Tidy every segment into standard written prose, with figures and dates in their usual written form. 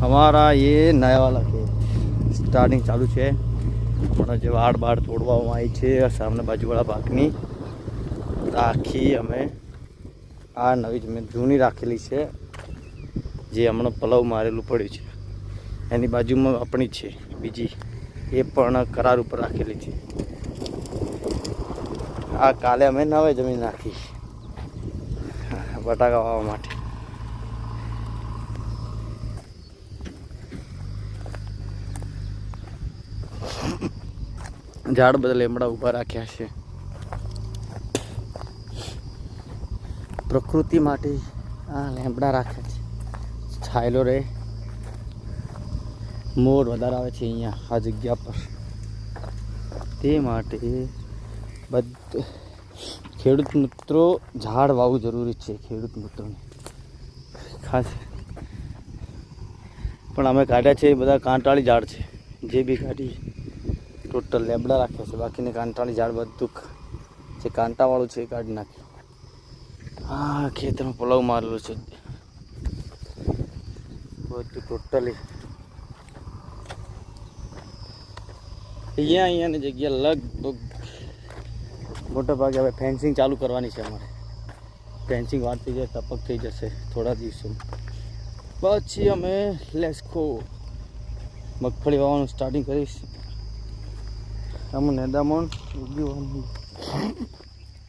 हमारा ये नया वाला खेत स्टार्टिंग चालू है अपना जो आड़ बाड़ तोड़वा आई है सामने बाजूवाला भागनी राखी अमे आ नवी जमीन जूनी राखेली है जे हमने पलव मारेलू पड़ू है एनी बाजू में अपनी है बीजी ये पण करार पर राखेली है। आ काले अमे नवे जमीन राखी बटाका वावा माटे। झाड़ बदल लेमड़ा उभा राख्या है प्रकृति माटे आ लेमड़ा राख्या है छायलो रे मोर वधारे आवे छे अहींया आ जग्या पर ते माटे खेडूत मित्रों झाड़ वावू जरूरी है खेडूत मित्रों खास पण अमे काढ्या छे बधा कांटाळी झाड़ छे जे बी काढी टोटल लेबड़ा राख्या छे बाकी ने कांटाळी झाड़ बधुं जे कांटावाळुं छे काढी नाख्युं। आ खेत में पलव मारेलो छे बधुं टोटली अहींया ने जग्या लगभग मोटा भागे हवे फेंसिंग चालू करवानी छे अमारे फेंसिंग वाट थई जाए टपक थई जशे थोड़ा दिवसों पछी अमे लेस्को मगफળી वावવાનું स्टार्टिंग करीश। हम नेदामण उगी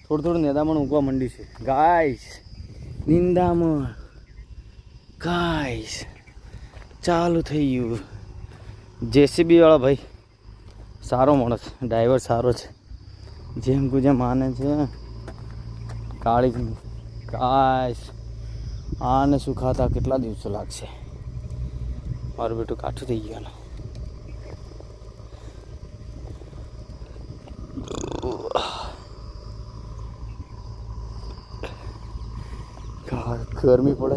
थोड़ी नेदामण उगवा मंडी से गाइस निंदामण गाइस चालू थई गयुं। जेसीबी वाला भाई सारो माणस ड्राइवर सारो छे जेम गुजे माने छे काळी गाइस आने सुखाता केटला दिवसों लागशे मारुं बेटुं काठुं थई गयुं। गर्मी पड़े